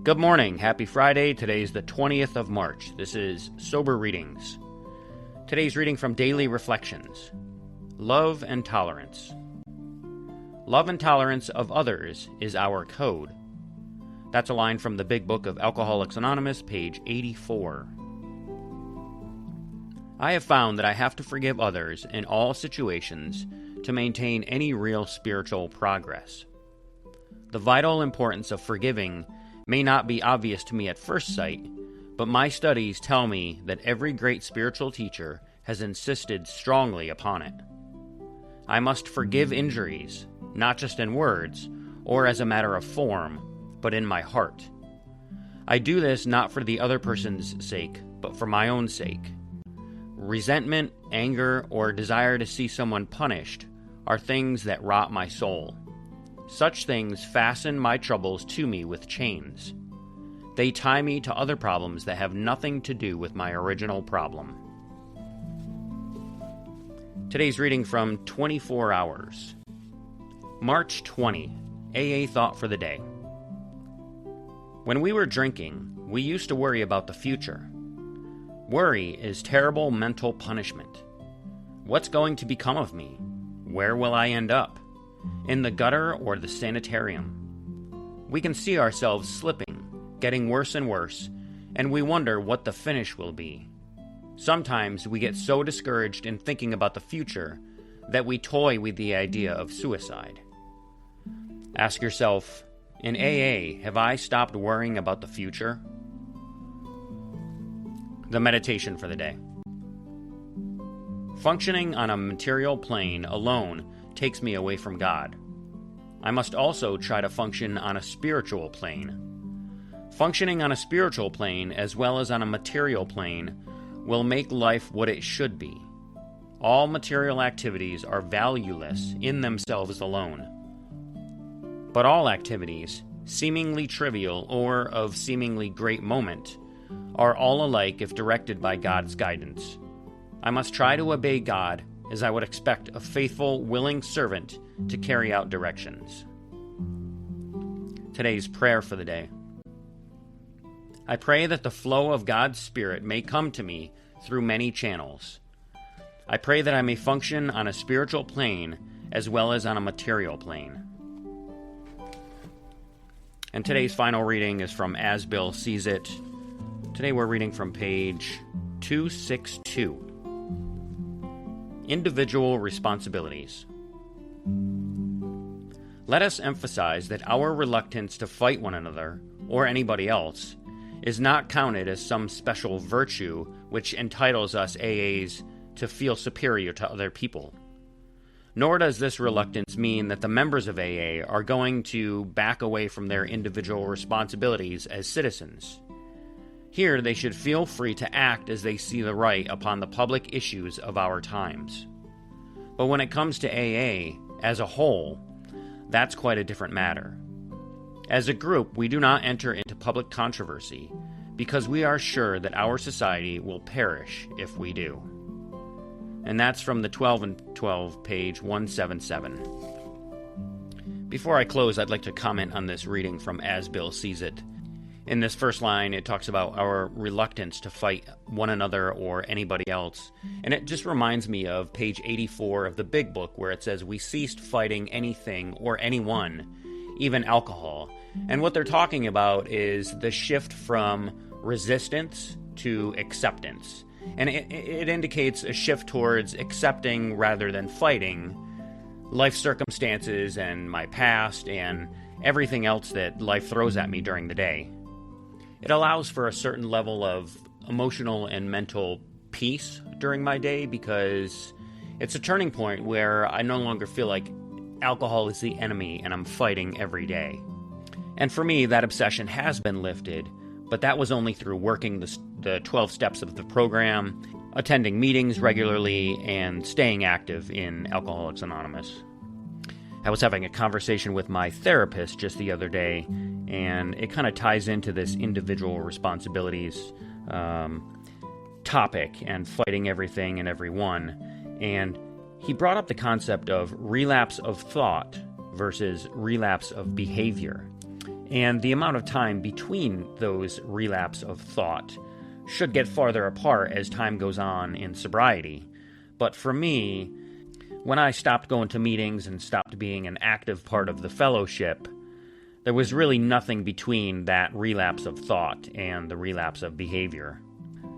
Good morning. Happy Friday. Today's the 20th of March. This is Sober Readings. Today's reading from Daily Reflections. Love and Tolerance. Love and tolerance of others is our code. That's a line from the Big Book of Alcoholics Anonymous, page 84. I have found that I have to forgive others in all situations to maintain any real spiritual progress. The vital importance of forgiving may not be obvious to me at first sight, but my studies tell me that every great spiritual teacher has insisted strongly upon it. I must forgive injuries, not just in words or as a matter of form, but in my heart. I do this not for the other person's sake, but for my own sake. Resentment, anger, or desire to see someone punished are things that rot my soul. Such things fasten my troubles to me with chains. They tie me to other problems that have nothing to do with my original problem. Today's reading from 24 Hours. March 20, AA Thought for the Day. When we were drinking, we used to worry about the future. Worry is terrible mental punishment. What's going to become of me? Where will I end up? In the gutter or the sanitarium? We can see ourselves slipping, getting worse and worse, and we wonder what the finish will be. Sometimes we get so discouraged in thinking about the future that we toy with the idea of suicide. Ask yourself, in AA, have I stopped worrying about the future? The meditation for the day. Functioning on a material plane alone takes me away from God. I must also try to function on a spiritual plane. Functioning on a spiritual plane as well as on a material plane will make life what it should be. All material activities are valueless in themselves alone. But all activities, seemingly trivial or of seemingly great moment, are all alike if directed by God's guidance. I must try to obey God as I would expect a faithful, willing servant to carry out directions. Today's prayer for the day. I pray that the flow of God's Spirit may come to me through many channels. I pray that I may function on a spiritual plane as well as on a material plane. And today's final reading is from As Bill Sees It. Today we're reading from page 262. Individual responsibilities. Let us emphasize that our reluctance to fight one another, or anybody else, is not counted as some special virtue which entitles us AAs to feel superior to other people. Nor does this reluctance mean that the members of AA are going to back away from their individual responsibilities as citizens. Here, they should feel free to act as they see the right upon the public issues of our times. But when it comes to AA, as a whole, that's quite a different matter. As a group, we do not enter into public controversy because we are sure that our society will perish if we do. And that's from the 12 and 12, page 177. Before I close, I'd like to comment on this reading from As Bill Sees It. In this first line, it talks about our reluctance to fight one another or anybody else. And it just reminds me of page 84 of the Big Book, where it says, we ceased fighting anything or anyone, even alcohol. And what they're talking about is the shift from resistance to acceptance. And it indicates a shift towards accepting rather than fighting life circumstances and my past and everything else that life throws at me during the day. It allows for a certain level of emotional and mental peace during my day because it's a turning point where I no longer feel like alcohol is the enemy and I'm fighting every day. And for me, that obsession has been lifted, but that was only through working the 12 steps of the program, attending meetings regularly, and staying active in Alcoholics Anonymous. I was having a conversation with my therapist just the other day, and it kind of ties into this individual responsibilities topic and fighting everything and everyone. And he brought up the concept of relapse of thought versus relapse of behavior. And the amount of time between those relapses of thought should get farther apart as time goes on in sobriety. But for me, when I stopped going to meetings and stopped being an active part of the fellowship, there was really nothing between that relapse of thought and the relapse of behavior.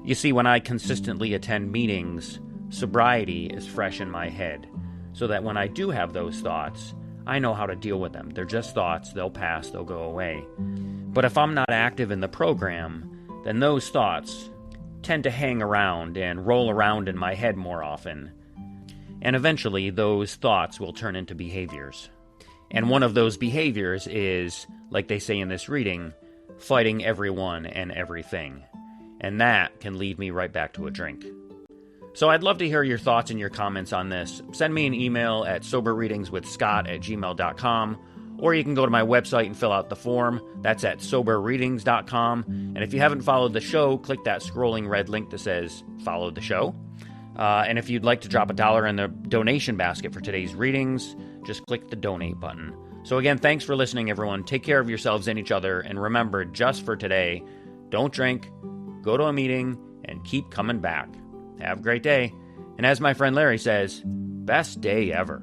You see, when I consistently attend meetings, sobriety is fresh in my head, so that when I do have those thoughts, I know how to deal with them. They're just thoughts, they'll pass, they'll go away. But if I'm not active in the program, then those thoughts tend to hang around and roll around in my head more often. And eventually, those thoughts will turn into behaviors. And one of those behaviors is, like they say in this reading, fighting everyone and everything. And that can lead me right back to a drink. So I'd love to hear your thoughts and your comments on this. Send me an email at soberreadingswithscott@gmail.com, or you can go to my website and fill out the form. That's at soberreadings.com. And if you haven't followed the show, click that scrolling red link that says follow the show. And if you'd like to drop $1 in the donation basket for today's readings, just click the donate button. So again, thanks for listening, everyone. Take care of yourselves and each other. And remember, just for today, don't drink, go to a meeting, and keep coming back. Have a great day. And as my friend Larry says, best day ever.